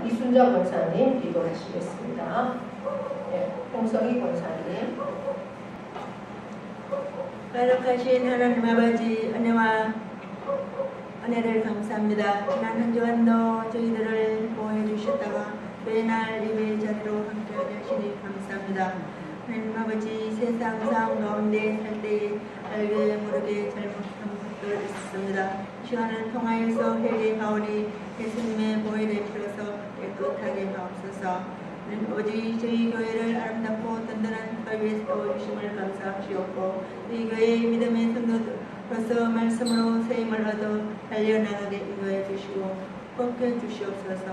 이순자 권사님 기도하시겠습니다. 네, 홍성희 권사님. 거룩하신 하나님 아버지, 은혜를 감사합니다. 지난 한 주간도 저희들을 보호해 주셨다가 매날 예배 자리로 함께하게 하시니 감사합니다. 하나님 아버지, 세상 상황 가운데 살 때에 알게 모르게 잘못한 것들 있습니다. 시간을 통하여서 회개하오니 예수님의 보혈에 필어서 깨끗하게 하옵소서. 하나님 아버지, 저희 교회를 아름답고 든든한 가위에 세워주심을 감사하시옵고 이 교회의 믿음의 성도로서 말씀으로 세임을 얻어 달려나가게 인도해 주시고 꺾여 주시옵소서.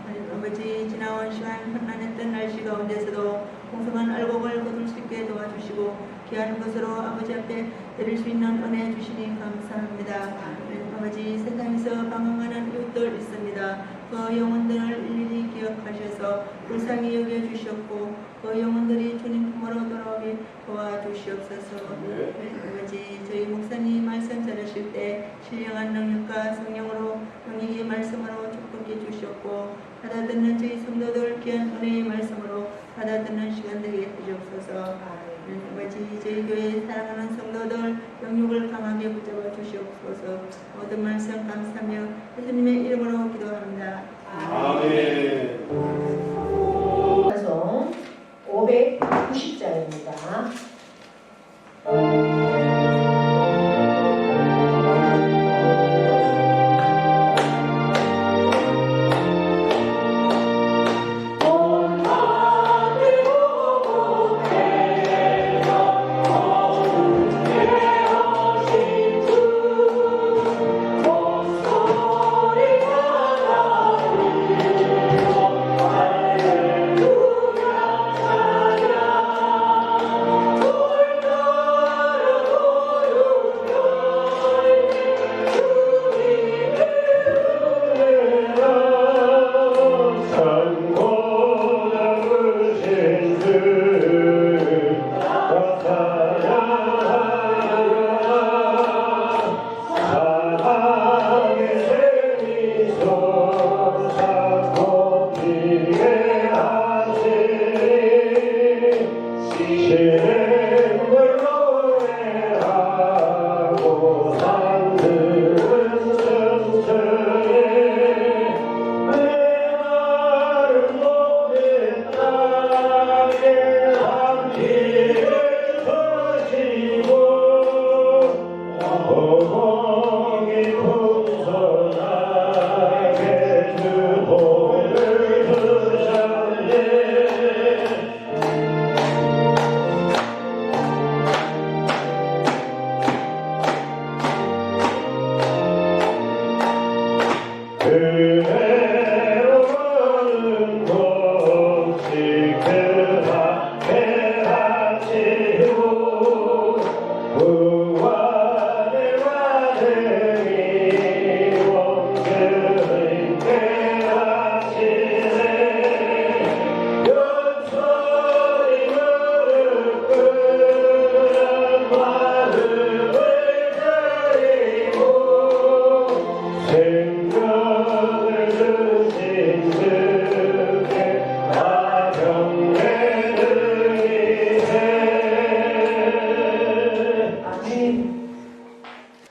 하나님 아버지, 지나온 시간 혼란했던 날씨 가운데서도 공성한 알곡을 거둘 수 있게 도와주시고 귀한 것으로 아버지 앞에 드릴 수 있는 은혜 주시니 감사합니다. 하나님 아버지, 세상에서 방황하는 이웃들 있습니다. 그 영혼들을 일일이 기억하셔서 불쌍히 여겨주셨고 그 영혼들이 주님 품으로 돌아오게 도와주시옵소서. 아버지, 저희 목사님 말씀 전하실 때 신령한 능력과 성령으로 영리의 말씀으로 축복해 주셨고 받아듣는 저희 성도들 귀한 은혜의 말씀으로 받아듣는 시간 되게 해주옵소서. 아버지, 저희 교회 사랑하는 성도들 영육을 강하게 붙잡아 주시옵소서. 모든 말씀 감사하며 예수님의 이름으로 기도합니다. 아멘. 찬송 590장입니다.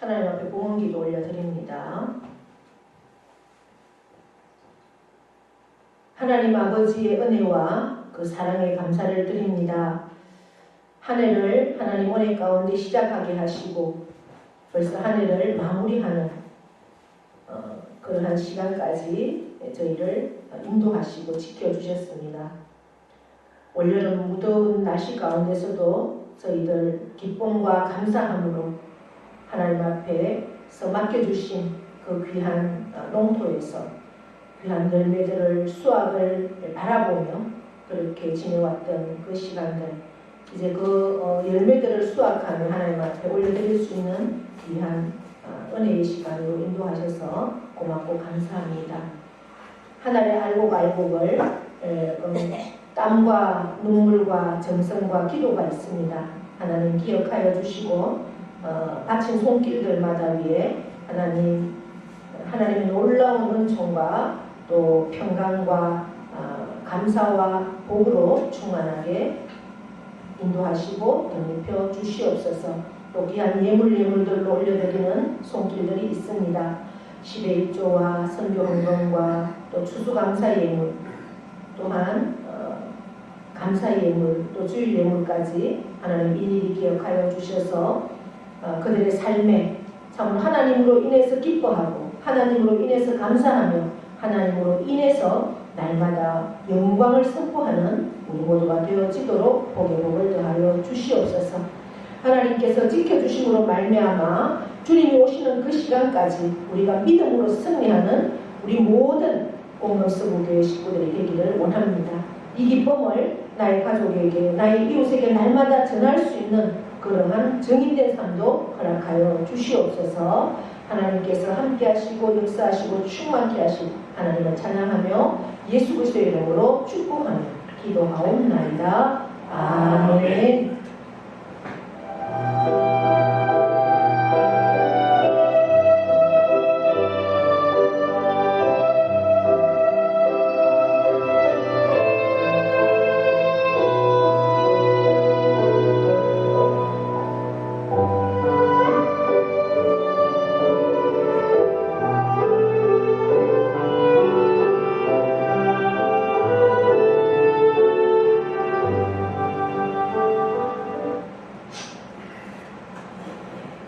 하나님 앞에 봉헌기도 올려드립니다. 하나님 아버지의 은혜와 그 사랑에 감사를 드립니다. 한 해를 하나님 은혜 가운데 시작하게 하시고 벌써 한 해를 마무리하는 그러한 시간까지 저희를 인도하시고 지켜주셨습니다. 올여름 무더운 날씨 가운데서도 저희들 기쁨과 감사함으로 하나님 앞에서 맡겨주신 그 귀한 농토에서 귀한 열매들을 수확을 바라보며 그렇게 지내왔던 그 시간들, 이제 그 열매들을 수확하며 하나님 앞에 올려드릴 수 있는 귀한 은혜의 시간으로 인도하셔서 고맙고 감사합니다. 하나님의 알곡알곡을 땀과 눈물과 정성과 기도가 있습니다. 하나님 기억하여 주시고 바친 손길들마다 위에 하나님의 놀라운 은총과 또 평강과 감사와 복으로 충만하게 인도하시고 덧입혀 주시옵소서. 또 귀한 예물들로 올려드리는 손길들이 있습니다. 10의 1조와 선교 헌금과 또 추수감사 예물, 또한 감사 예물, 또 주일 예물까지 하나님 일일이 기억하여 주셔서 그들의 삶에 참 하나님으로 인해서 기뻐하고 하나님으로 인해서 감사하며 하나님으로 인해서 날마다 영광을 선포하는 우리 모두가 되어지도록 복의 복을 더하여 주시옵소서. 하나님께서 지켜주심으로 말미암아 주님이 오시는 그 시간까지 우리가 믿음으로 승리하는 우리 모든 공동서구교회 식구들이 되기를 원합니다. 이 기쁨을 나의 가족에게, 나의 이웃에게 날마다 전할 수 있는 그러한 정인된 삶도 허락하여 주시옵소서. 하나님께서 함께하시고 역사하시고 충만케 하신 하나님을 찬양하며 예수 그리스도의 이름으로 축복하며 기도하옵나이다. 아멘.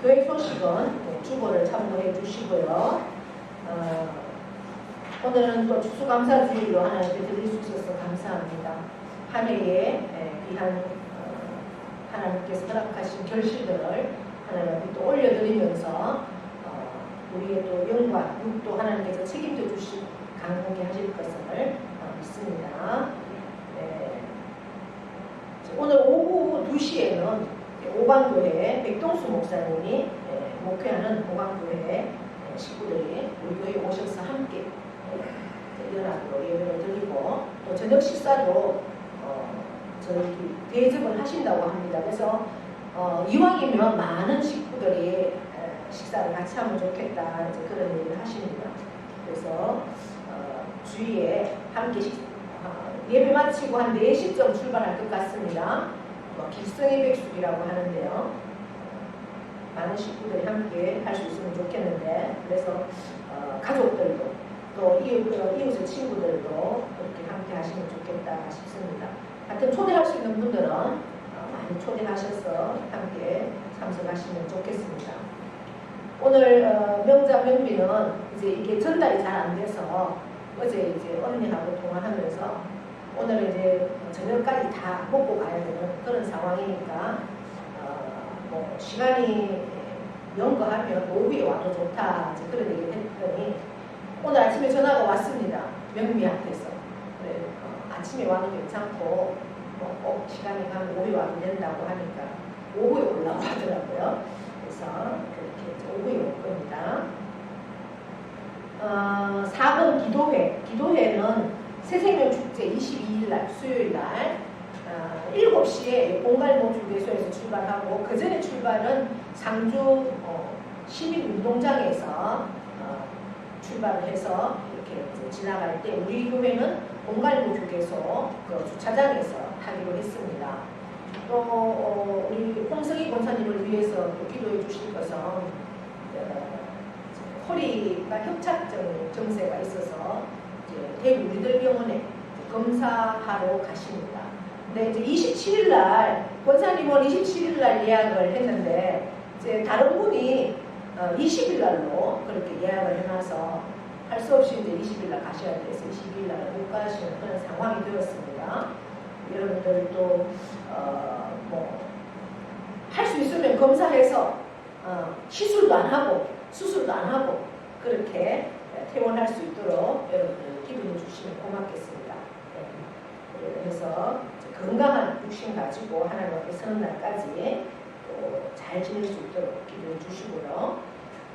교회 소식은 주보를 참고해 주시고요. 오늘은 또 추수감사주일로 하나님께 드릴 수 있어서 감사합니다. 한 해에 귀한 하나님께서 허락하신 결실들을 하나님 앞에 또 올려드리면서 우리의 또 영과 육도 하나님께서 책임져 주시고 강하게 하실 것을 믿습니다. 오늘 오후 2시에는 오방교회 백동수 목사님이 목회하는 오방교회 식구들이 우리 교회에 오셔서 함께 연합으로 예배를 드리고 또 저녁 식사도 저희 대접을 하신다고 합니다. 그래서 이왕이면 많은 식구들이 식사를 같이 하면 좋겠다 이제 그런 얘기를 하십니다. 그래서 주위에 함께 예배 마치고 한 4시쯤 출발할 것 같습니다. 길성의 백숙이라고 하는데요. 많은 식구들이 함께 할 수 있으면 좋겠는데, 그래서 가족들도 또 이웃의 친구들도 그렇게 함께 하시면 좋겠다 싶습니다. 하여튼 초대할 수 있는 분들은 많이 초대하셔서 함께 참석하시면 좋겠습니다. 오늘 명작 명비는 이제 이게 전달이 잘 안 돼서 어제 이제 언니하고 통화하면서 오늘 이제 저녁까지 다 먹고 가야 되는 그런 상황이니까 뭐 시간이 연거하면 오후에 와도 좋다 이제 그런 얘기를 했더니 오늘 아침에 전화가 왔습니다. 명미한테서. 그래, 아침에 와도 괜찮고 꼭 시간이 가면 오후에 와도 된다고 하니까 오후에 올라고 하더라고요. 그래서 그렇게 이제 오후에 올 겁니다. 4번 기도회. 기도회는 새생명축제 22일날 수요일날 7시에 공갈목주교소에서 출발하고 그 전에 출발은 상주 시민운동장에서 출발을 해서 이렇게 지나갈 때 우리 교회는 공갈목주교소 그 주차장에서 하기로 했습니다. 또 우리 홍성희 권사님을 위해서 또 기도해 주실 것은 허리가 협착증 증세가 있어서 대구 우리들병원에 검사하러 가십니다. 근데 이제 27일날 권사님은 27일날 예약을 했는데 이제 다른 분이 20일날로 그렇게 예약을 해놔서 할 수 없이 이제 20일날 가셔야 돼서 22일날 못 가시는 그런 상황이 되었습니다. 여러분들도 뭐 할 수 있으면 검사해서 시술도 안 하고 수술도 안 하고 그렇게 퇴원할 수 있도록 여러분들 기도해 주시면 고맙겠습니다. 그래서 건강한 육신 가지고 하나님 앞에 서는 날까지 또 잘 지낼 수 있도록 기도해 주시고요.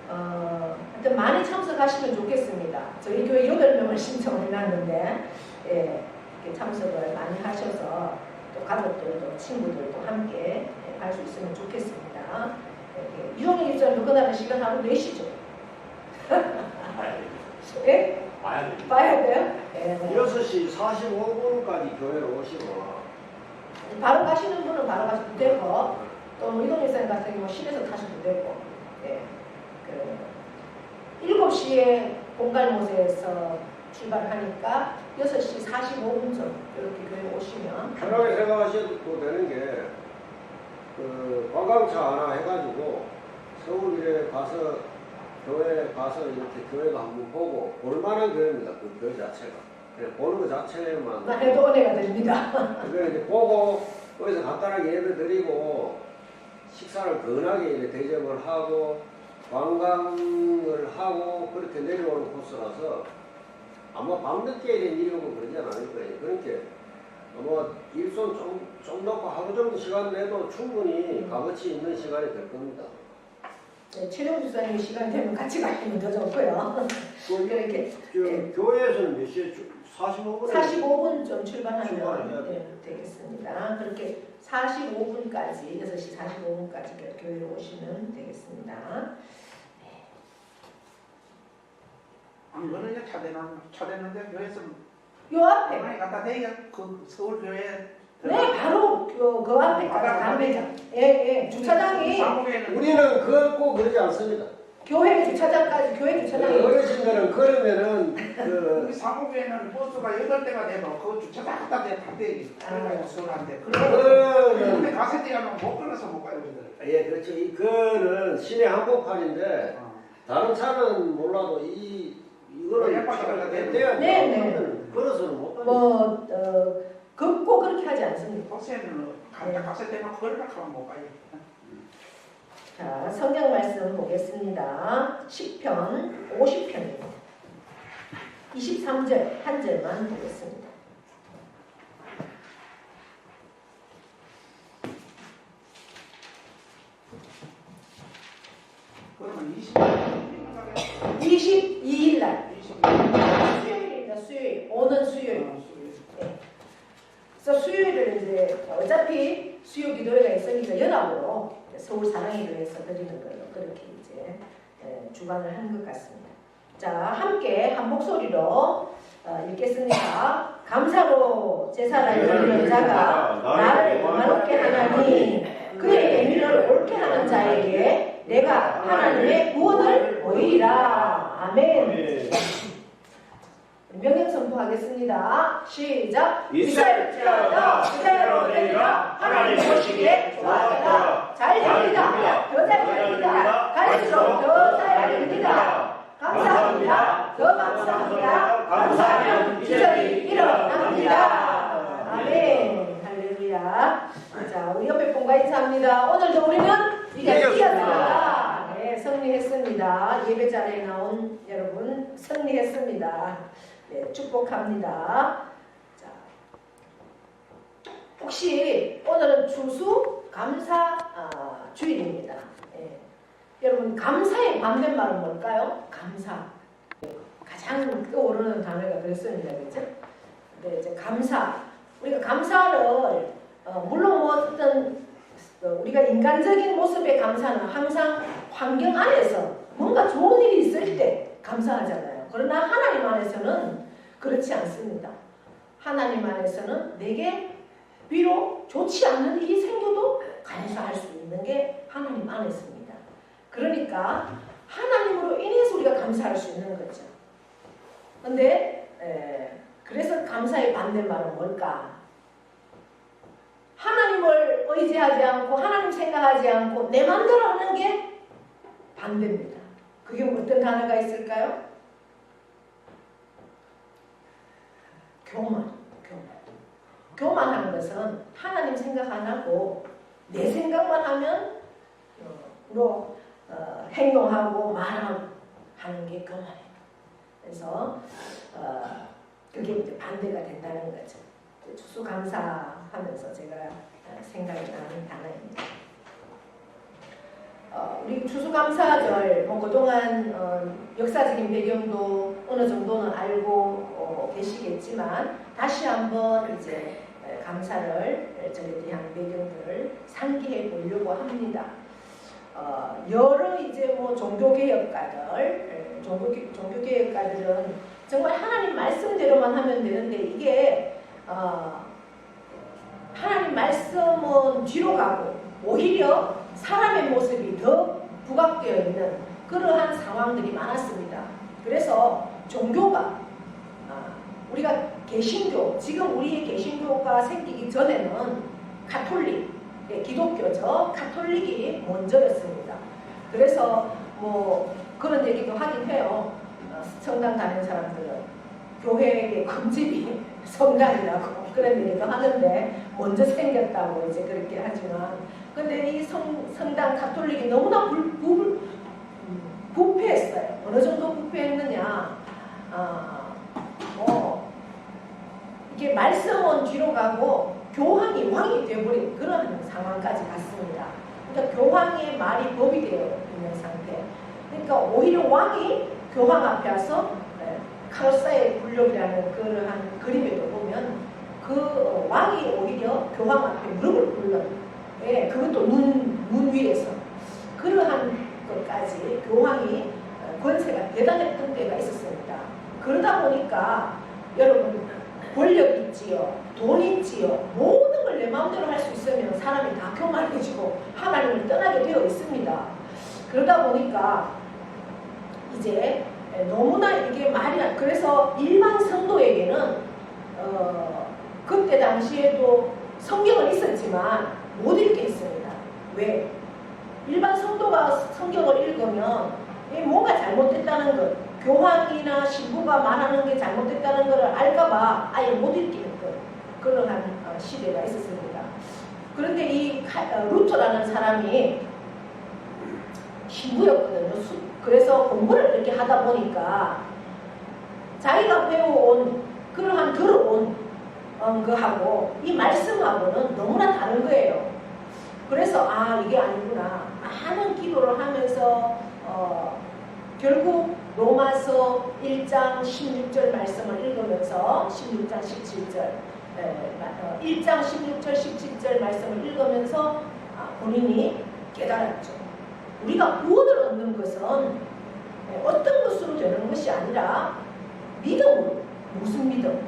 하여튼 많이 참석하시면 좋겠습니다. 저희 교회 8명을 신청을 해놨는데 이렇게 참석을 많이 하셔서 또 가족들도 친구들도 함께 갈 수 있으면 좋겠습니다. 유종의 입장도 그날은 시간 하루 4시죠. 예? 봐야 됩니다. 봐야 돼요? 예. 6시 45분까지 교회로 오시고 바로 가시는 분은 바로 가셔도 되고 또 이동일 선 같은 경우 시내에서 타셔도 되고 예. 7시에 본갈못에서 출발하니까 6시 45분쯤 이렇게 교회 오시면 편하게 생각하셔도 되는 게 관광차 하나 해가지고 서울에 가서 교회 가서 이렇게 교회도 한번 보고 볼만한 교회입니다. 그 교회 자체가 그냥 보는 것 자체만 해도 은혜가 됩니다. 그래 이제 보고 거기서 간단하게 예배 드리고 식사를 건하게 이제 대접을 하고 관광을 하고 그렇게 내려오는 코스라서 아마 밤늦게 이런 일이 오고 그러지 않을 거예요. 그렇게 아마 일손 좀 넣고 하루 정도 시간 내도 충분히 값어치 있는 시간이 될 겁니다. 네, 최종 주사님 시간 되면 같이 가시면 더 좋고요. 그렇게 교회에서는 몇 시에 45분? 45분쯤 출발하면 출발해야 되겠습니다. 그렇게 45분까지 6시 45분까지 교회로 오시면 되겠습니다. 이거는 이제 차대는데 교회에서 요 앞에 많이 갖다 대기가 그 서울 교회 네 바로 그 앞에까지 담배장 주차장이 우리는 걷고 그러지 않습니다. 교회 주차장까지 교회 주차장이 어르신들은 걸으면은 우리 사무교회는 버스가 8대가 되면 그 주차장 갖다 대기 그래가지고 서울한테 그거는 근데 가세대 가면 못 걸어서 못 가요 우리들. 예 그렇죠. 이거는 시내 한복판인데 다른 차는 몰라도 이거는 차가 돼야 네. 걸어서는 못 가요. 걷고 그렇게 하지 않습니다. 버스에는 가세대만 걸으라고 하면 못 가요. 자, 성경 말씀 보겠습니다. 10편 50편입니다. 23절 한 절만 보겠습니다. 그러면 22일 날 수요일입니다. 수요일 오는 수요일. 네. 그래서 수요일을 이제 어차피 수요 기도회가 있으니까 연합으로 서울 사랑의 교회에서 드리는 걸로 그렇게 이제 주관을 한 것 같습니다. 자, 함께 한 목소리로 읽겠습니다. 감사로 제사를 드리는 자가 나를 영화롭게 하나니 그의 의미를 옳게 하는 자에게 내가 하나님의 구원을 보이리라. 아멘. 명령 선포하겠습니다. 시작. 이스라엘지어다 그대로 되리라. 하나님 보시기에 좋아하다. 잘 됩니다. 더 잘 됩니다. 갈수록 더 잘 됩니다. 감사합니다. 더 감사합니다. 감사하면 기적이 일어납니다. 아멘. 할렐루야. 자, 우리 옆에 분과 인사합니다. 오늘도 우리는 이겼습니다. 네, 승리했습니다. 예배 자리에 나온 여러분 승리했습니다. 네, 축복합니다. 자, 혹시 오늘은 추수 감사 주일입니다. 네. 여러분 감사의 반대말은 뭘까요? 감사. 가장 떠오르는 단어가 그랬습니다. 그렇죠? 네, 이제 감사. 우리가 감사를 물론 뭐 어떤 우리가 인간적인 모습의 감사는 항상 환경 안에서 뭔가 좋은 일이 있을 때 감사하잖아요. 그러나 하나님 안에서는 그렇지 않습니다. 하나님 안에서는 내게 비록 좋지 않는 일이 생겨도 감사할 수 있는 게 하나님 안에 있습니다. 그러니까 하나님으로 인해서 우리가 감사할 수 있는 거죠. 근데 그래서 감사의 반대말은 뭘까? 하나님을 의지하지 않고 하나님 생각하지 않고 내 마음대로 하는 게 반대입니다. 그게 어떤 단어가 있을까요? 교만하는 것은 하나님 생각 안 하고 내 생각만 하면 행동하고 말하고 하는 게 그만해요. 그래서 그게 이제 반대가 된다는 거죠. 추수감사하면서 제가 생각이 나는 단어입니다. 우리 추수감사절 그동안 역사적인 배경도 어느 정도는 알고 계시겠지만 다시 한번 이제 감사를 절에 대한 배경들을 상기해 보려고 합니다. 여러 이제 뭐 종교개혁가들은 정말 하나님 말씀대로만 하면 되는데 이게 하나님 말씀은 뒤로 가고 오히려 사람의 모습이 더 부각되어 있는 그러한 상황들이 많았습니다. 그래서 종교가 우리가 개신교, 지금 우리의 개신교가 생기기 전에는 가톨릭, 기독교죠. 가톨릭이 먼저였습니다. 그래서 뭐 그런 얘기도 하긴 해요. 성당 다니는 사람들은 교회의 금집이 성당이라고 그런 얘기도 하는데 먼저 생겼다고 이제 그렇게 하지만 근데 이 성당 가톨릭이 너무나 부패했어요. 어느 정도 부패했느냐 이게 말씀은 뒤로 가고 교황이 왕이 되어버린 그런 상황까지 갔습니다. 그러니까 교황의 말이 법이 되어 있는 상태. 그러니까 오히려 왕이 교황 앞에 와서 카르사의 굴욕이라는 그러한 그림에도 보면 그 왕이 오히려 교황 앞에 무릎을 꿇는 그것도 문 위에서 그러한 것까지 교황이 권세가 대단했던 때가 있었습니다. 그러다 보니까 여러분 권력 있지요, 돈 있지요, 모든 걸 내 마음대로 할 수 있으면 사람이 다 교만해지고 하나님을 떠나게 되어 있습니다. 그러다 보니까 이제 너무나 이게 말이 안 그래서 일반 성도에게는 그때 당시에도 성경은 있었지만 못 읽겠습니다. 왜? 일반 성도가 성경을 읽으면 뭐가 잘못됐다는 것, 교황이나 신부가 말하는 게 잘못됐다는 것을 알까봐 아예 못 읽기는 그러한 시대가 있었습니다. 그런데 이 루터라는 사람이 신부였거든요. 그래서 공부를 이렇게 하다 보니까 자기가 배워온 그러한 들어온 거하고 이 말씀하고는 너무나 다른 거예요. 그래서 이게 아니구나. 많은 기도를 하면서 결국 로마서 1장 16절 말씀을 읽으면서 16장 17절 1장 16절 17절 말씀을 읽으면서 본인이 깨달았죠. 우리가 구원을 얻는 것은 어떤 것으로 되는 것이 아니라 믿음으로. 무슨 믿음?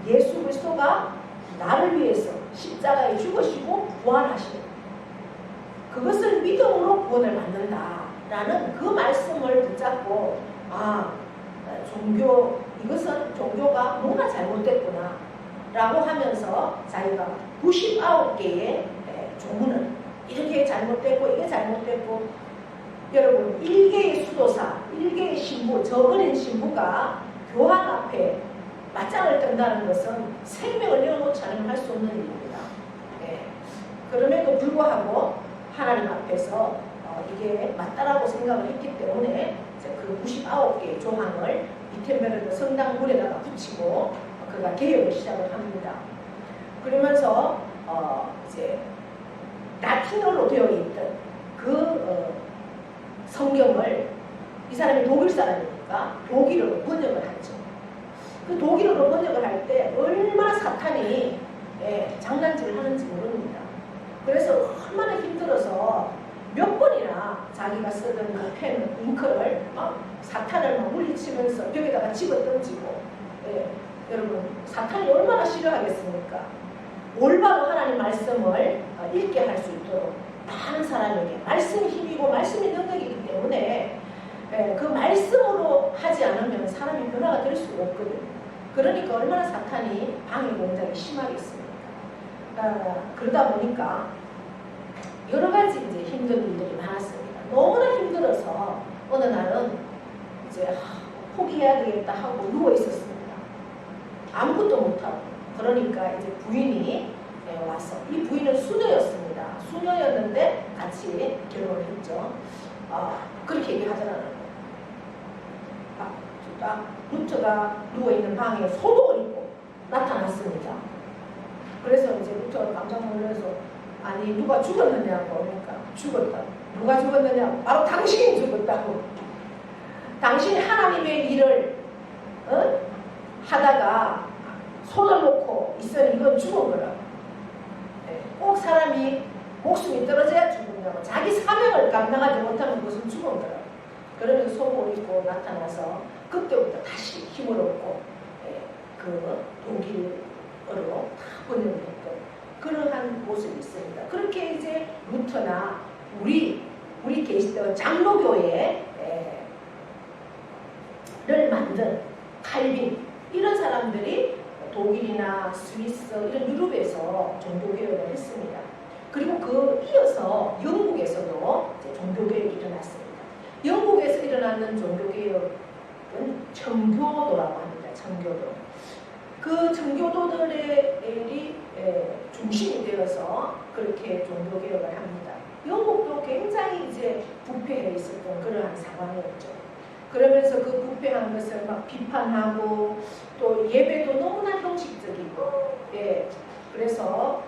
예수 그리스도가 나를 위해서 십자가에 죽으시고 부활하시는 그것을 믿음으로 구원을 받는다라는 그 말씀을 붙잡고 이것은 종교가 뭔가 잘못됐구나 라고 하면서 자기가 99개의 조문을 이렇게 잘못됐고 이게 잘못됐고 여러분 1개의 수도사 1개의 신부 어린 신부가 교황 앞에 맞짱을 뜬다는 것은 생명을 내어놓지 않으면 할 수 없는 일입니다. 그럼에도 불구하고 하나님 앞에서 이게 맞다라고 생각을 했기 때문에 그 99개의 조항을 비텐베르크 성당 문에다가 붙이고 그가 개혁을 시작을 합니다. 그러면서 이제 라틴어로 되어 있던 그 성경을 이 사람이 독일 사람이니까 독일어로 번역을 하죠. 그 독일어로 번역을 할 때 얼마나 사탄이 장난질을 하는지 모릅니다. 그래서 얼마나 힘들어서 몇 번이나 자기가 쓰던 그 펜, 잉크를 사탄을 막 물리치면서 벽에다가 집어 던지고 여러분 사탄이 얼마나 싫어하겠습니까? 올바로 하나님 말씀을 읽게 할 수 있도록 많은 사람에게 말씀이 힘이고 말씀이 능력이기 때문에 그 말씀으로 하지 않으면 사람이 변화가 될 수가 없거든요. 그러니까 얼마나 사탄이 방해 공작이 심하겠습니까? 그러다 보니까 여러 가지 이제 힘든 일들이 많았습니다. 너무나 힘들어서 어느 날은 이제 포기해야 되겠다 하고 누워 있었습니다. 아무것도 못하고. 그러니까 이제 부인이 와서 이 부인은 수녀였습니다. 수녀였는데 같이 결혼을 했죠. 그렇게 얘기하더라는 거예요. 딱 루터가 누워있는 방에 소복을 입고 나타났습니다. 그래서 이제 루터가 깜짝 놀라서 아니 누가 죽었느냐고. 그러니까 죽었다. 누가 죽었느냐? 바로 당신이 죽었다고. 당신이 하나님의 일을 하다가 손을 놓고 있으니 이건 죽은 거라고. 꼭 사람이 목숨이 떨어져야 죽은 거라고. 자기 사명을 감당하지 못하면 그것은 죽은 거라고. 그러면서 속옷을 입고 나타나서 그때부터 다시 힘을 얻고 그 독일어로 다 번역했던 그러한 모습이 있습니다. 그렇게 이제 루터나 우리 장로교회를 만든 칼빈 이런 사람들이 독일이나 스위스 이런 유럽에서 종교개혁을 했습니다. 그리고 그 이어서 영국에서도 이제 종교개혁이 일어났습니다. 영국에서 일어나는 종교개혁은 청교도라고 합니다. 청교도. 그 청교도들이 중심이 되어서 그렇게 종교개혁을 합니다. 영국도 굉장히 이제 부패해 있었던 그러한 상황이었죠. 그러면서 그 부패한 것을 막 비판하고 또 예배도 너무나 형식적이고, 그래서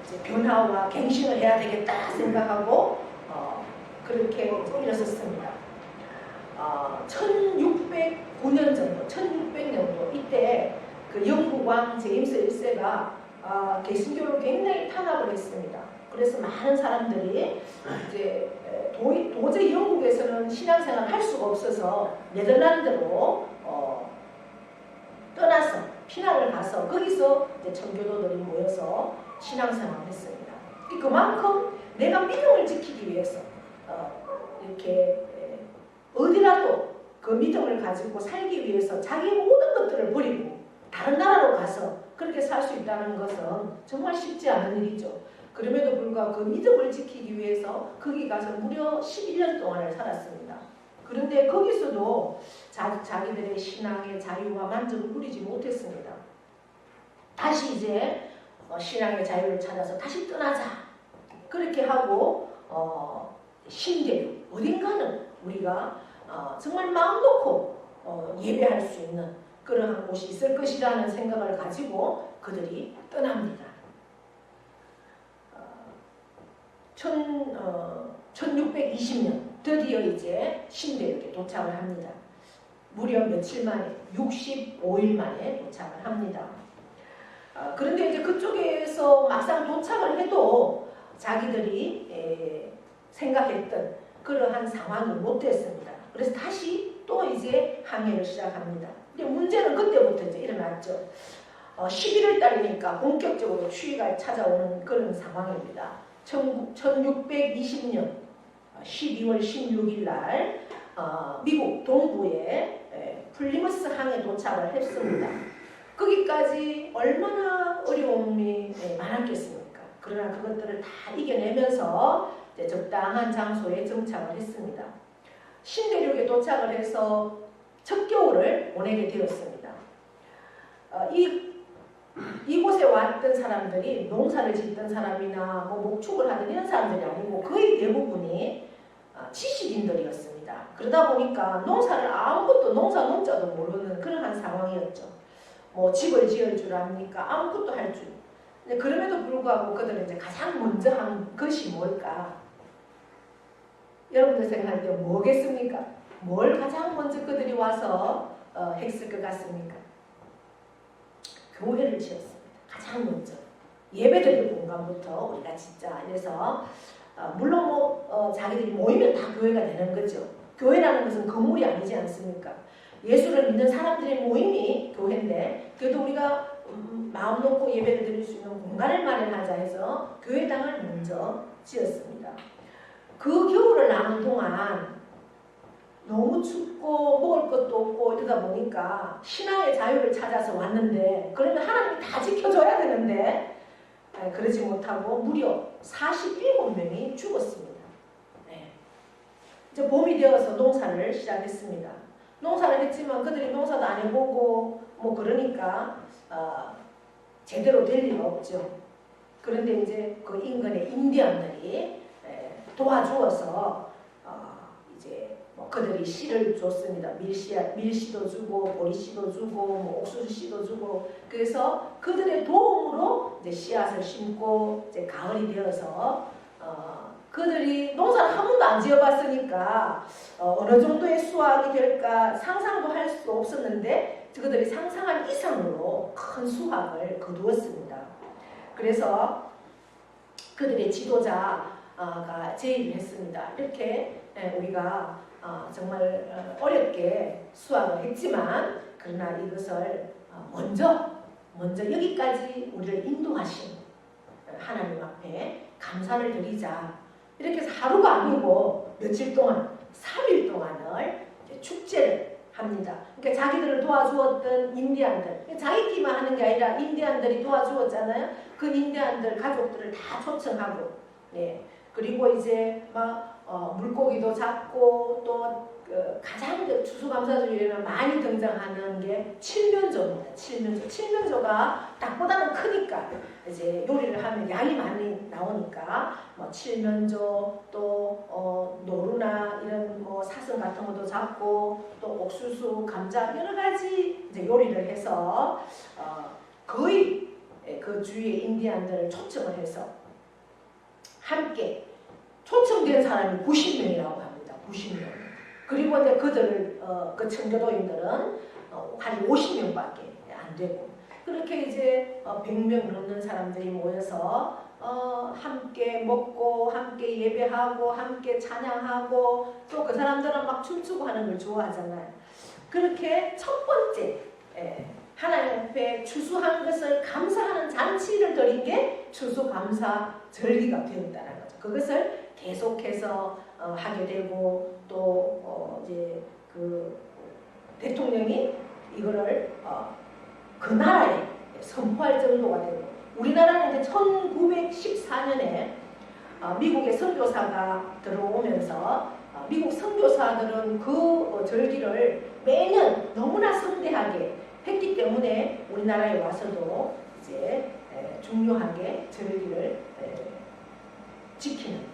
이제 변화와 갱신을 해야 되겠다 생각하고 그렇게 일어섰습니다. 1609년 정도, 1600년도 이때 그 영국 왕 제임스 1세가 개신교를 굉장히 탄압을 했습니다. 그래서 많은 사람들이 이제 도저히 영국에서는 신앙생활을 할 수가 없어서 네덜란드로 떠나서 피난을 가서 거기서 이제 청교도들이 모여서 신앙생활을 했습니다. 그만큼 내가 믿음을 지키기 위해서 이렇게 어디라도 그 믿음을 가지고 살기 위해서 자기의 모든 것들을 버리고 다른 나라로 가서 그렇게 살 수 있다는 것은 정말 쉽지 않은 일이죠. 그럼에도 불구하고 그 믿음을 지키기 위해서 거기 가서 무려 11년 동안을 살았습니다. 그런데 거기서도 자기들의 신앙의 자유와 만족을 누리지 못했습니다. 다시 이제 신앙의 자유를 찾아서 다시 떠나자. 그렇게 하고 신대륙 어딘가는 우리가 정말 마음 놓고 예배할 수 있는 그러한 곳이 있을 것이라는 생각을 가지고 그들이 떠납니다. 1620년 드디어 이제 신대륙에 도착을 합니다. 무려 며칠 만에 65일 만에 도착을 합니다. 그런데 이제 그쪽에서 막상 도착을 해도 자기들이 생각했던 그러한 상황이 못 됐습니다. 그래서 다시 또 이제 항해를 시작합니다. 근데 문제는 그때부터 이제 일어났죠. 11월 달이니까 본격적으로 추위가 찾아오는 그런 상황입니다. 1620년 12월 16일 날 미국 동부에 플리머스 항에 도착을 했습니다. 거기까지 얼마나 어려움이 많았겠습니까? 그러나 그것들을 다 이겨내면서 이제 적당한 장소에 정착을 했습니다. 신대륙에 도착을 해서 첫 겨울을 보내게 되었습니다. 이곳에 왔던 사람들이 농사를 짓던 사람이나 목축을 하던 이런 사람들이 아니고 거의 대부분이 지식인들이었습니다. 그러다 보니까 농사를 아무것도 농자도 모르는 그런 상황이었죠. 집을 지을 줄 압니까? 아무것도 할 줄. 근데 그럼에도 불구하고 그들은 이제 가장 먼저 한 것이 뭘까? 여러분들 생각할 때 뭐겠습니까? 뭘 가장 먼저 그들이 와서 했을 것 같습니까? 교회를 지었습니다. 가장 먼저. 예배드릴 공간부터 우리가 진짜 이래서 물론 자기들이 모이면 다 교회가 되는 거죠. 교회라는 것은 건물이 아니지 않습니까? 예수를 믿는 사람들의 모임이 교회인데 그래도 우리가 마음 놓고 예배를 드릴 수 있는 공간을 마련하자 해서 교회당을 먼저 지었습니다. 그 겨울을 나는 동안 너무 춥고 먹을 것도 없고 이러다 보니까 신앙의 자유를 찾아서 왔는데 그러면 하나님이 다 지켜줘야 되는데 그러지 못하고 무려 47명이 죽었습니다. 이제 봄이 되어서 농사를 시작했습니다. 농사를 했지만 그들이 농사도 안 해보고 그러니까 제대로 될 리가 없죠. 그런데 이제 그 인근의 인디언들이 도와주어서 그들이 씨를 줬습니다. 밀씨도 주고 보리씨도 주고 뭐 옥수수씨도 주고 그래서 그들의 도움으로 이제 씨앗을 심고 이제 가을이 되어서 그들이 농사를 한 번도 안 지어봤으니까 어느 정도의 수확이 될까 상상도 할 수 없었는데 그들이 상상한 이상으로 큰 수확을 거두었습니다. 그래서 그들의 지도자가 제의를 했습니다. 이렇게 우리가 정말 어렵게 수확을 했지만 그러나 이것을 먼저 여기까지 우리를 인도하신 하나님 앞에 감사를 드리자. 이렇게 해서 하루가 아니고 며칠 동안 3일 동안을 축제를 합니다. 그러니까 자기들을 도와주었던 인디안들, 자기끼만 하는 게 아니라 인디안들이 도와주었잖아요. 그 인디안들 가족들을 다 초청하고, 예. 그리고 이제 막 물고기도 잡고 또 가장 추수감사절에는 많이 등장하는 게 칠면조입니다. 칠면조가 닭보다는 크니까 이제 요리를 하면 양이 많이 나오니까 뭐 칠면조 또 노루나 이런 뭐 사슴 같은 것도 잡고 또 옥수수, 감자 여러 가지 이제 요리를 해서 거의 그 주위의 인디안들을 초청을 해서 함께 초청된 사람이 90명이라고 합니다. 90명. 그리고 이제 그들을 그 청교도인들은 한 50명밖에 안 되고 그렇게 이제 100명 넘는 사람들이 모여서 함께 먹고 함께 예배하고 함께 찬양하고 또 그 사람들은 막 춤추고 하는 걸 좋아하잖아요. 그렇게 첫 번째 하나님 앞에 추수한 것을 감사하는 잔치를 드린 게 추수감사 절기가 되었다는 거죠. 그것을 계속해서 하게 되고 또 이제 그 대통령이 이거를 그 나라에 선포할 정도가 되고 우리나라는 이제 1914년에 미국의 선교사가 들어오면서 미국 선교사들은 그 절기를 매년 너무나 성대하게 했기 때문에 우리나라에 와서도 이제 중요하게 절기를 지키는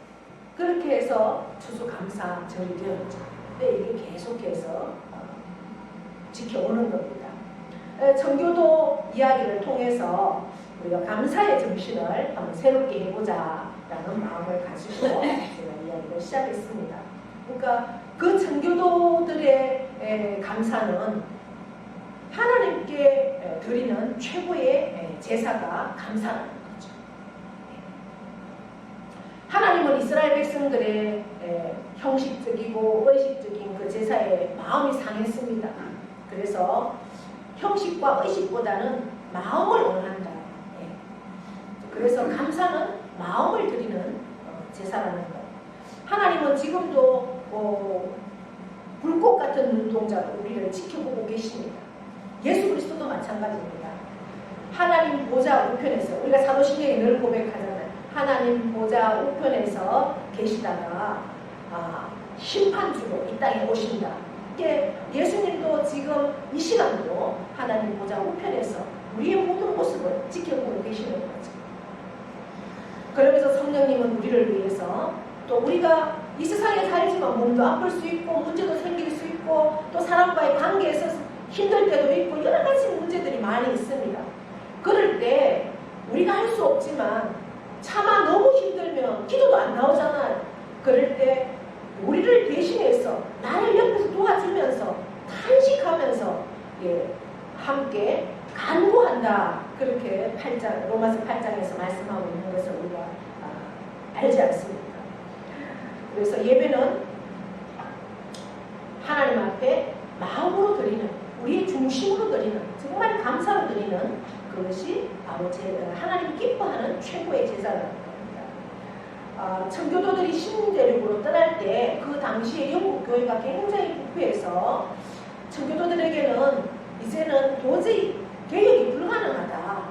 그렇게 해서 추수감사절이 되었죠. 근데 이게 계속해서 지켜오는 겁니다. 청교도 이야기를 통해서 우리가 감사의 정신을 한번 새롭게 해보자라는 마음을 가지고 제가 이야기를 시작했습니다. 그러니까 그 청교도들의 감사는 하나님께 드리는 최고의 제사가 감사라는 거죠. 하나님은 이스라엘 백성들의 형식적이고 의식적인 그 제사에 마음이 상했습니다. 그래서 형식과 의식보다는 마음을 원한다. 그래서 감사는 마음을 드리는 제사라는 것. 하나님은 지금도 불꽃 같은 눈동자로 우리를 지켜보고 계십니다. 예수 그리스도도 마찬가지입니다. 하나님 보좌 우편에서 우리가 사도신경에 늘 고백하잖아요. 하나님 보좌 우편에서 계시다가 심판주로 이 땅에 오신다. 예수님도 지금 이 시간도 하나님 보좌 우편에서 우리의 모든 모습을 지켜보고 계시는 거죠. 그러면서 성령님은 우리를 위해서 또 우리가 이 세상에 살지만 몸도 아플 수 있고 문제도 생길 수 있고 또 사람과의 관계에서 힘들 때도 있고 여러 가지 문제들이 많이 있습니다. 그럴 때 우리가 할 수 없지만 차마 너무 힘들면 기도도 안 나오잖아요. 그럴 때 우리를 대신해서 나를 옆에서 도와주면서 탄식하면서 함께 간구한다. 그렇게 로마서 8장에서 말씀하고 있는 것을 우리가 알지 않습니까? 그래서 예배는 하나님 앞에 마음으로 드리는 우리의 중심으로 드리는 정말 감사로 드리는 그것이 바로 하나님 기뻐하는 최고의 제사라는 겁니다. 청교도들이 신대륙으로 떠날 때 그 당시에 영국 교회가 굉장히 부패해서 청교도들에게는 이제는 도저히 개혁이 불가능하다,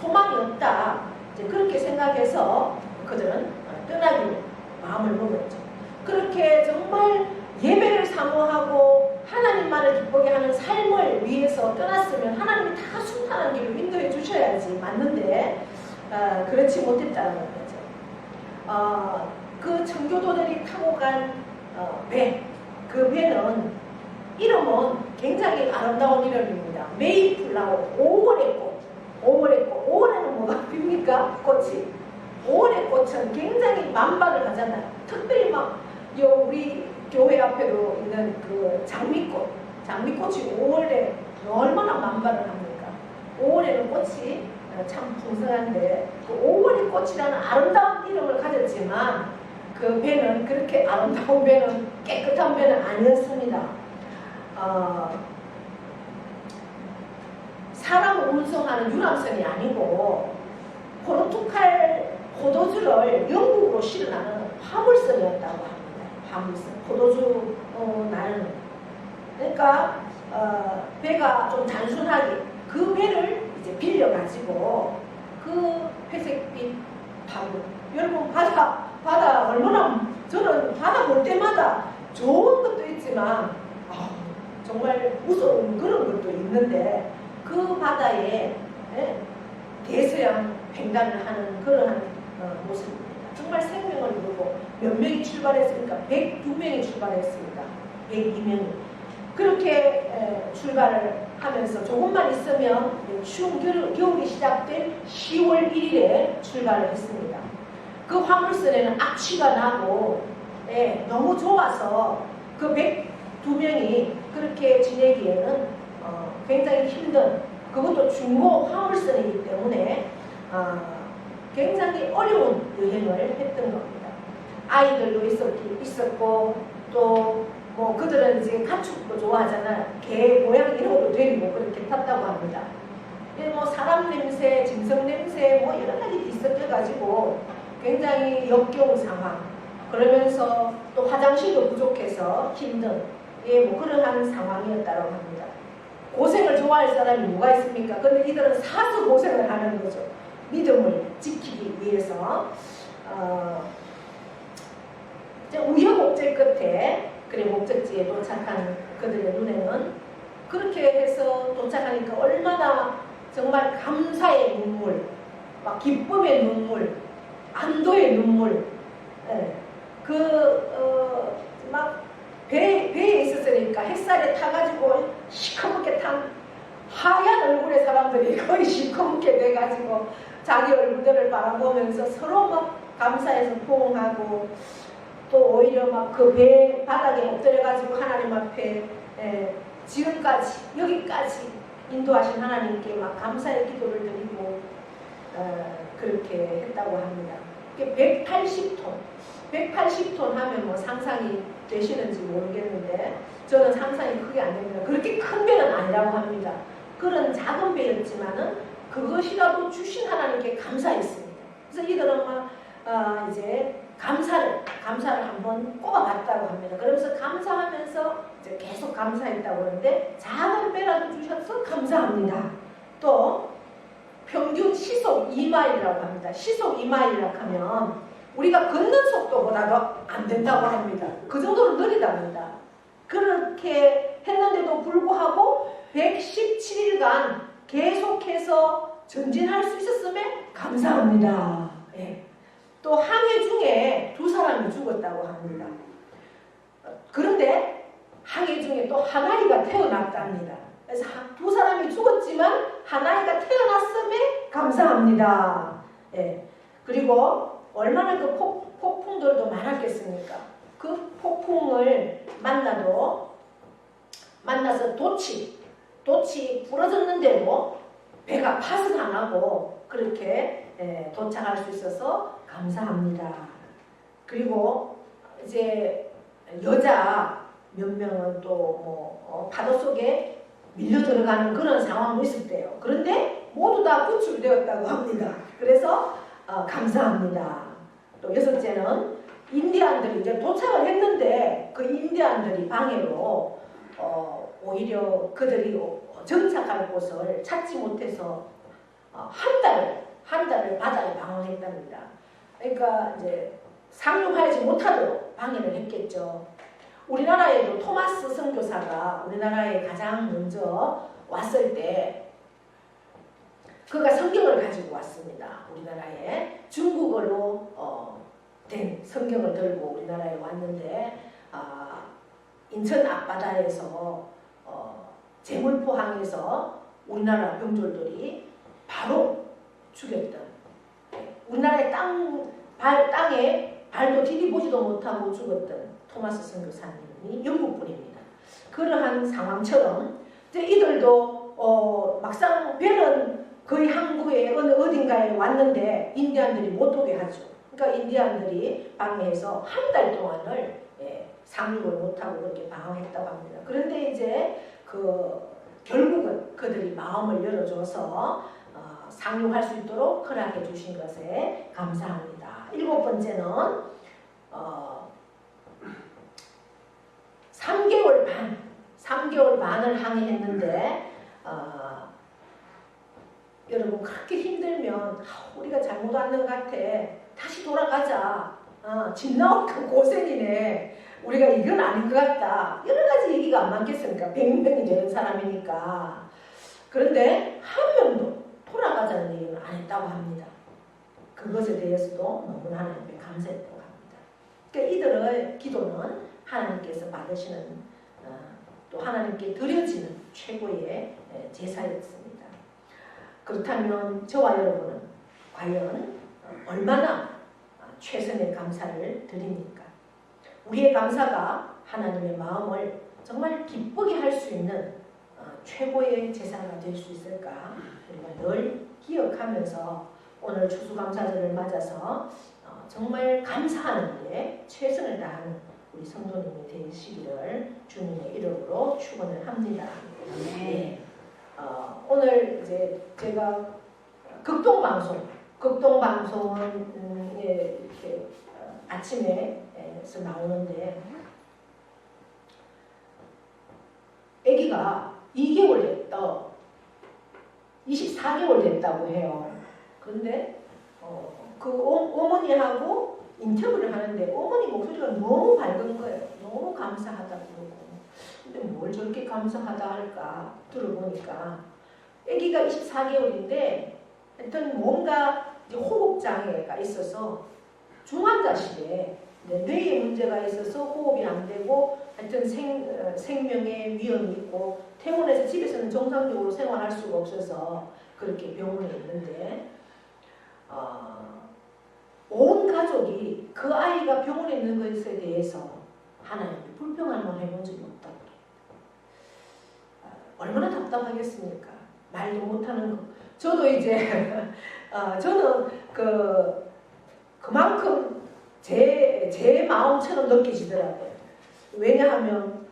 소망이 없다, 이제 그렇게 생각해서 그들은 떠나기로 마음을 먹었죠. 그렇게 정말 예배를 사모하고 하나님만을 기쁘게 하는 삶을 위해서 떠났으면 하나님이 다 순탄한 길을 인도해 주셔야지 맞는데 그렇지 못했다는 거죠. 그 청교도들이 타고 간 배, 그 배는 이름은 굉장히 아름다운 이름입니다. 메이플라워, 5월의 꽃. 5월의 꽃. 5월에는 뭐가 핍니까? 꽃이. 5월의 꽃은 굉장히 만발을 하잖아요. 특별히 막 우리 교회 앞에도 있는 그 장미꽃. 장미꽃이 5월에 얼마나 만발을 합니까? 5월에는 꽃이 참 풍성한데 그 5월의 꽃이라는 아름다운 이름을 가졌지만 그 배는 그렇게 아름다운 배는 깨끗한 배는 아니었습니다. 사람을 운송하는 유람선이 아니고 포르투갈 포도주를 영국으로 실어나는 화물선이었다고 합니다. 화물선, 포도주 나르는. 그러니까 배가 좀 단순하게 그 배를 이제 빌려가지고 그 회색빛 바로 여러분 바다 얼마나 저는 바다 볼 때마다 좋은 것도 있지만 정말 무서운 그런 것도 있는데 그 바다에 대서양 횡단을 하는 그러한 모습입니다. 정말 생명을 걸고 몇 명이 출발했습니까? 102명이 출발했습니다. 102명이 그렇게 출발을 하면서 조금만 있으면 추운 겨울이 시작된 10월 1일에 출발을 했습니다. 그 화물선에는 악취가 나고 너무 좋아서 그 102명이 그렇게 지내기에는 굉장히 힘든 그것도 중고 화물선이기 때문에 굉장히 어려운 여행을 했던 겁니다. 아이들도 있었고 또 뭐 그들은 이제 가축도 좋아하잖아요. 개, 고양 이런 것도 데리고 그렇게 탔다고 합니다. 뭐 사람 냄새, 짐승 냄새 뭐 여러 가지 뒤섞여가지고 굉장히 역겨운 상황. 그러면서 또 화장실도 부족해서 힘든 뭐 그러한 상황이었다고 합니다. 고생을 좋아할 사람이 누가 있습니까? 근데 이들은 사서 고생을 하는 거죠. 믿음을 지키기 위해서 우여곡절 끝에 그래 목적지에 도착한 그들의 눈에는 그렇게 해서 도착하니까 얼마나 정말 감사의 눈물, 막 기쁨의 눈물, 안도의 눈물, 막 배에 있었으니까 햇살에 타가지고 시커멓게 탄 하얀 얼굴의 사람들이 거의 시커멓게 돼가지고 자기 얼굴들을 바라보면서 서로 막 감사해서 포옹하고 또 오히려 막 그 배 바닥에 엎드려가지고 하나님 앞에 지금까지 여기까지 인도하신 하나님께 막 감사의 기도를 드리고 그렇게 했다고 합니다. 180톤 하면 뭐 상상이 되시는지 모르겠는데 저는 상상이 크게 안 됩니다. 그렇게 큰 배는 아니라고 합니다. 그런 작은 배였지만은 그것이라도 주신 하나님께 감사했습니다. 그래서 이들은 막 이제 감사를 한번 꼽아봤다고 합니다. 그러면서 감사하면서 이제 계속 감사했다고 하는데 작은 배라도 주셔서 감사합니다. 또 평균 시속 2마일이라고 합니다. 시속 2마일이라고 하면 우리가 걷는 속도보다도 안 된다고 합니다. 그 정도로 느리답니다. 그렇게 했는데도 불구하고 117일간 계속해서 전진할 수 있었음에 감사합니다. 또 항해 중에 2사람이 죽었다고 합니다. 그런데 항해 중에 또 한 아이가 태어났답니다. 그래서 2사람이 죽었지만 한 아이가 태어났음에 감사합니다. 그리고 얼마나 그 폭풍들도 많았겠습니까? 그 폭풍을 만나서 돛이 부러졌는데도 배가 파손 안 하고 그렇게 도착할 수 있어서 감사합니다. 그리고 이제 여자 몇 명은 또 뭐 파도 속에 밀려 들어가는 그런 상황도 있었대요. 그런데 모두 다 구출되었다고 합니다. 그래서 감사합니다. 또 6째는 인디안들이 이제 도착을 했는데 그 인디안들이 방해로 오히려 그들이 정착할 곳을 찾지 못해서 한 달을 바다에 방황했답니다. 그러니까 이제 상륙하지 못하도록 방해를 했겠죠. 우리나라에도 토마스 선교사가 우리나라에 가장 먼저 왔을 때 그가 성경을 가지고 왔습니다. 우리나라에 중국어로 된 성경을 들고 우리나라에 왔는데 인천 앞바다에서 제물포항에서 우리나라 병졸들이 바로 죽였던, 우리나라의 땅에 발도 디디보지도 못하고 죽었던 토마스 선교사님이 영국 분입니다. 그러한 상황처럼 이제 이들도 막상 배는 거의 항구에 어딘가에 왔는데 인디안들이 못 오게 하죠. 그러니까 인디안들이 방해해서 한 달 동안을 상륙을 못하고 그렇게 방황했다고 합니다. 그런데 이제 결국은 그들이 마음을 열어줘서 상륙할 수 있도록 허락해 주신 것에 감사합니다. 7번째는 3개월 반을 항해했는데 여러분 그렇게 힘들면 우리가 잘못 왔는 것 같아. 다시 돌아가자. 집 나온 그 고생이네. 우리가 이건 아닌 것 같다. 여러 가지 얘기가 안 많겠습니까? 100명이 되는 사람이니까. 그런데 한 명도 돌아가자는 얘기는 안 했다고 합니다. 그것에 대해서도 너무나 하나님께 감사했다고 합니다. 그러니까 이들의 기도는 하나님께서 받으시는 또 하나님께 드려지는 최고의 제사였습니다. 그렇다면 저와 여러분은 과연 얼마나 최선의 감사를 드립니까? 우리의 감사가 하나님의 마음을 정말 기쁘게 할 수 있는 최고의 제사가 될 수 있을까? 우리가 늘 기억하면서 오늘 추수감사절을 맞아서 정말 감사하는 일에 최선을 다하는 우리 성도님이 되시기를 주님의 이름으로 축원을 합니다. 네. 오늘 이제 제가 극동방송은 이렇게 아침에서 나오는데 아기가 2개월 됐다, 24개월 됐다고 해요. 그런데 그 어머니하고 인터뷰를 하는데 어머니 목소리가 너무 밝은 거예요. 너무 감사하다고 그러고. 근데 뭘 저렇게 감사하다 할까 들어보니까 아기가 24개월인데 하여튼 뭔가 호흡 장애가 있어서 중환자실에 뇌에 문제가 있어서 호흡이 안 되고 하여튼 생명의 위험이 있고 퇴원해서 집에서는 정상적으로 생활할 수가 없어서 그렇게 병원에 있는데 온 가족이 그 아이가 병원에 있는 것에 대해서 하나님께 불평한 말 해본 적이 없다고 그래요. 얼마나 답답하겠습니까? 말도 못하는 거. 저도 이제 저는 그만큼 제 마음처럼 느껴지더라고요. 왜냐하면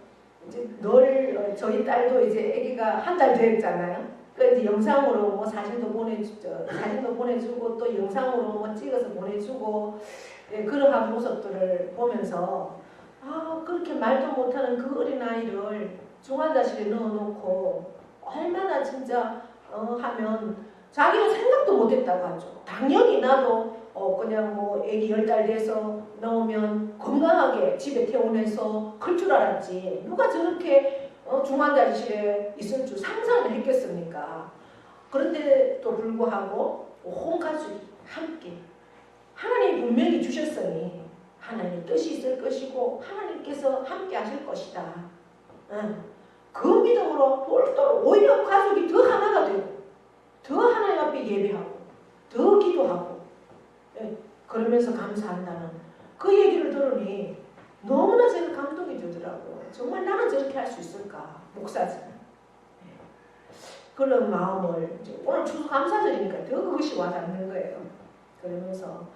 이제 늘 저희 딸도 이제 아기가 한 달 됐잖아요. 그 이제 영상으로 뭐 사진도 보내주고 또 영상으로 뭐 찍어서 보내주고 그러한 모습들을 보면서 그렇게 말도 못하는 그 어린 아이를 중환자실에 넣어놓고 얼마나 진짜 하면 자기는 생각도 못했다고 하죠. 당연히 나도 그냥 뭐 애기 10달 돼서 나오면 건강하게 집에 퇴원해서 클 줄 알았지. 누가 저렇게 중환자실에 있을 줄 상상을 했겠습니까? 그런데도 불구하고 온 가족이 함께 하나님이 분명히 주셨으니 하나님의 뜻이 있을 것이고 하나님께서 함께 하실 것이다. 그 믿음으로 오히려 가족이 더 하나가 되고 더 하나님 앞에 예배하고 더 기도하고 그러면서 감사한다는 그 얘기를 들으니 너무나 제가 감동이 되더라고요. 정말 나는 저렇게 할 수 있을까? 목사지만. 그런 마음을 이제 오늘 추수감사절이니까 더 그것이 와닿는 거예요. 그러면서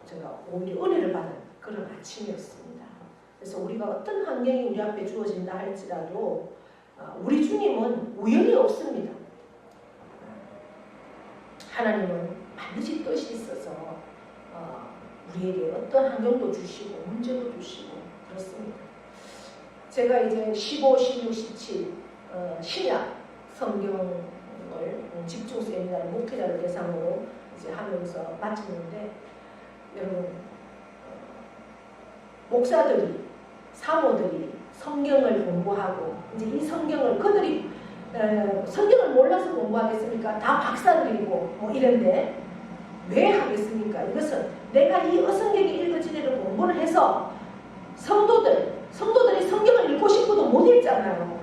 제가 오히려 은혜를 받은 그런 아침이었습니다. 그래서 우리가 어떤 환경이 우리 앞에 주어진다 할지라도 우리 주님은 우연이 없습니다. 하나님은 반드시 뜻이 있어서 우리에게 어떤 환경도 주시고 문제도 주시고 그렇습니다. 제가 이제 15, 16, 17 신약 성경을 집중 세미나를 목회자를 대상으로 이제 하면서 마쳤는데 여러분 목사들이 사모들이 성경을 공부하고 이제 이 성경을 그들이 성경을 몰라서 공부하겠습니까? 다 박사들이고 뭐 이런데 왜 하겠습니까? 이것은 내가 이 어성경이 읽어지기를 공부를 해서 성도들, 성도들이 성경을 읽고 싶어도 못 읽잖아요.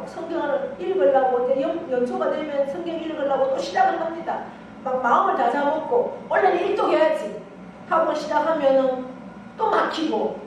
성경을 읽으려고 이제 연초가 되면 성경 읽으려고 또 시작을 합니다. 막 마음을 다 잡고 원래는 일독해야지 하고 시작하면은 또 막히고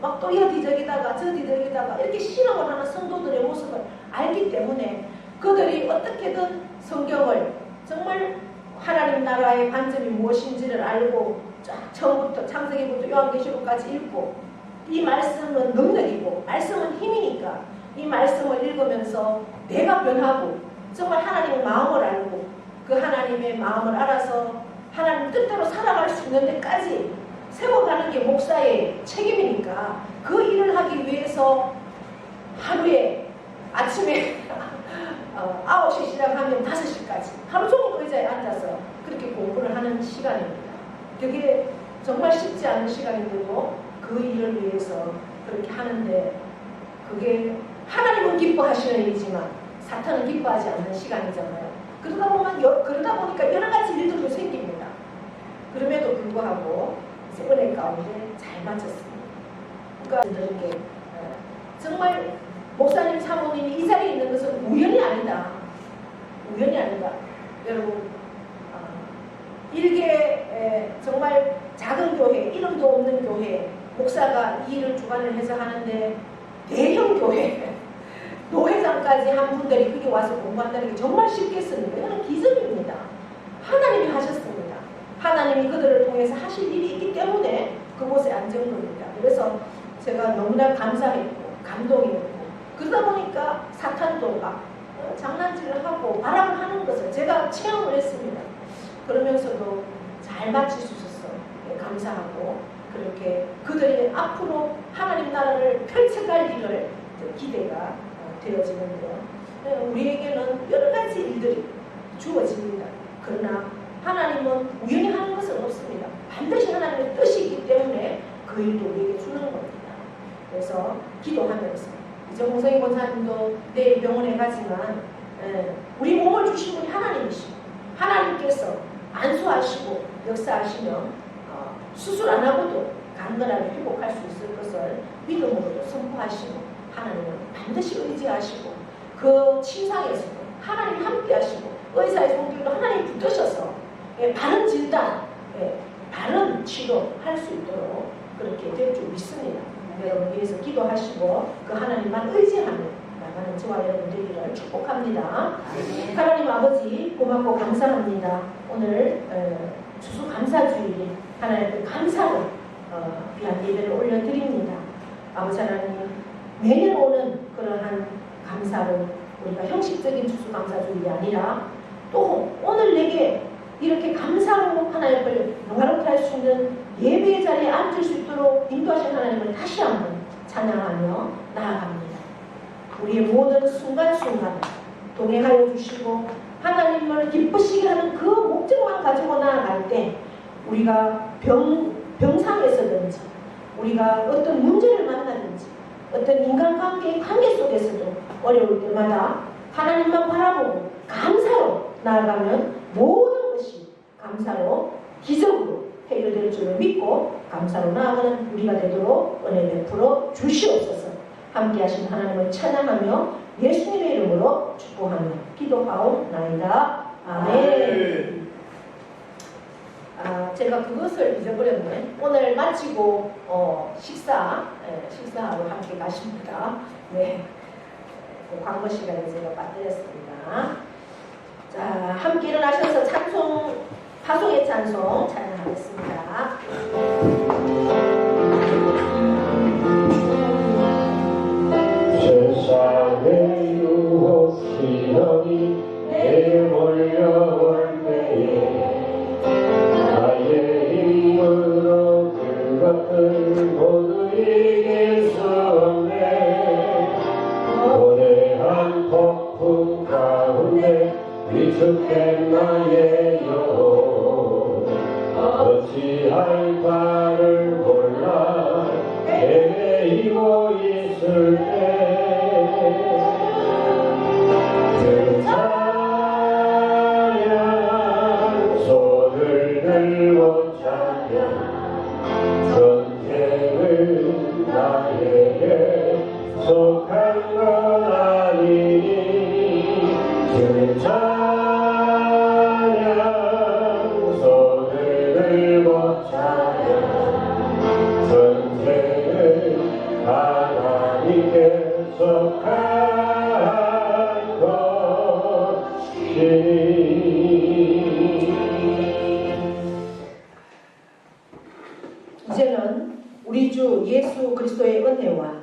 막 또 여기저기다가 저기저기다가 이렇게 실험을 하는 성도들의 모습을 알기 때문에 그들이 어떻게든 성경을 정말 하나님 나라의 관점이 무엇인지를 알고 쫙 처음부터 창세기부터 요한계시록까지 읽고 이 말씀은 능력이고 말씀은 힘이니까 이 말씀을 읽으면서 내가 변하고 정말 하나님의 마음을 알고 그 하나님의 마음을 알아서 하나님 뜻대로 살아갈 수 있는 데까지 세워가는 게 목사의 책임이니까 그 일을 하기 위해서 하루에 아침에 9시 시작하면 5시까지 하루 종일 의자에 앉아서 그렇게 공부를 하는 시간입니다. 그게 정말 쉽지 않은 시간인데도 그 일을 위해서 그렇게 하는데 그게 하나님은 기뻐하시는 일이지만 사탄은 기뻐하지 않는 시간이잖아요. 그러다 보니까 여러 가지 일들도 생깁니다. 그럼에도 불구하고 이제 은혜 가운데 잘 마쳤습니다. 그러니까 이렇게 정말 목사님 사모님이 이 자리에 있는 것은 우연이 아니다. 우연이 아니다. 여러분 일개 정말 작은 교회, 이름도 없는 교회 목사가 이 일을 주관을 해서 하는데 대형 교회 노회장까지 한 분들이 그게 와서 공부한다는 게 정말 쉽겠습니까? 이거는 기적입니다. 하나님이 하셨습니다. 하나님이 그들을 통해서 하실 일이 있기 때문에 그곳에 앉은 겁니다. 그래서 제가 너무나 감사했고 감동이었고 그러다 보니까 사탄도 막 장난질을 하고 바람을 하는 것을 제가 체험을 했습니다. 그러면서도 잘 마칠 수 있었어요. 감사하고 그렇게 그들이 앞으로 하나님 나라를 펼쳐갈 일을 기대가 되어지는데요. 우리에게는 여러 가지 일들이 주어집니다. 그러나 하나님은 우연히 하는 것은 없습니다. 반드시 하나님의 뜻이 있기 때문에 그 일도 우리에게 주는 겁니다. 그래서 기도하면서 이정홍성희 권사님도 내일 병원에 가지만 우리 몸을 주신 분이 하나님이시고 하나님께서 안수하시고 역사하시면 수술 안 하고도 강건하게 회복할 수 있을 것을 믿음으로도 선포하시고 하나님은 반드시 의지하시고 그 침상에서도 하나님이 함께하시고 의사의 손길도 하나님이 붙드셔서 바른 진단, 바른 치료할 수 있도록 그렇게 될 줄 믿습니다. 여러분 위해서 기도하시고 그 하나님만 의지하며 나가는 저와 여러분 되기를 축복합니다. 하나님 아버지 고맙고 감사합니다. 오늘 추수감사주일 하나님께 감사로 귀한 예배를 올려드립니다. 아버지 하나님 매년 오는 그러한 감사로 우리가 형식적인 추수감사주일이 아니라 또 오늘 내게 이렇게 감사로 하나님을 영화롭게 할 수 있는 예배의 자리에 앉을 수 있도록 인도하신 하나님을 다시 한번 찬양하며 나아갑니다. 우리의 모든 순간순간 동행하여 주시고 하나님을 기쁘시게 하는 그 목적만 가지고 나아갈 때 우리가 병상에서든지 우리가 어떤 문제를 만나든지 어떤 인간관계의 관계 속에서도 어려울 때마다 하나님만 바라보고 감사로 나아가면 모든 것이 감사로 기적으로 해결될 줄을 믿고 감사로 나아가는 우리가 되도록 은혜 베풀어 주시옵소서. 함께 하신 하나님을 찬양하며 예수님의 이름으로 축복하며 기도하옵나이다. 아멘. 제가 그것을 잊어버렸네. 오늘 마치고 식사하러 함께 가십니다. 네, 광고 시간에 제가 빠뜨렸습니다. 자, 함께 일어나셔서 파송의 찬송 찬양하겠습니다. 세상의 유혹 시련이 내게 몰려올 때에 나의 힘으로 그것들 모두 이길 수 없네. 고대한 폭풍 가운데 위축된 나의 영혼 어찌할 바를 몰라 헤매이고 있을 때 그 찬양 손을 들고 찬양 전쟁은 나의 아니니 주 찬양 손을 들고 찬양 전쟁을 하나님께 속한 것이니 이제는 우리 주 예수 그리스도의 은혜와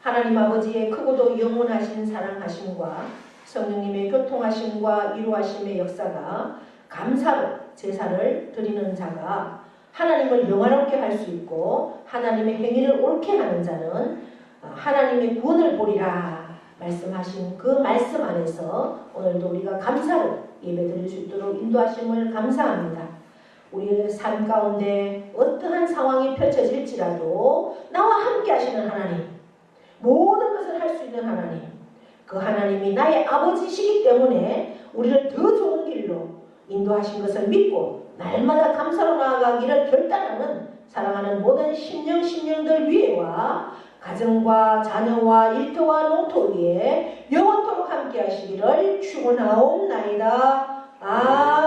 하나님 아버지의 크고도 영원하신 사랑하심과 성령님의 교통하심과 이루하심의 역사가 감사로 제사를 드리는 자가 하나님을 영화롭게 할 수 있고 하나님의 행위를 옳게 하는 자는 하나님의 구원을 보리라 말씀하신 그 말씀 안에서 오늘도 우리가 감사로 예배드릴 수 있도록 인도하심을 감사합니다. 우리의 삶 가운데 어떠한 상황이 펼쳐질지라도 나와 함께 하시는 하나님, 모든 것을 할 수 있는 하나님, 그 하나님이 나의 아버지시기 때문에 우리를 더 좋은 길로 인도하신 것을 믿고 날마다 감사로 나아가기를 결단하는 사랑하는 모든 심령들 위에와 가정과 자녀와 일터와 농토 위에 영원토록 함께 하시기를 축원하옵나이다. 아멘.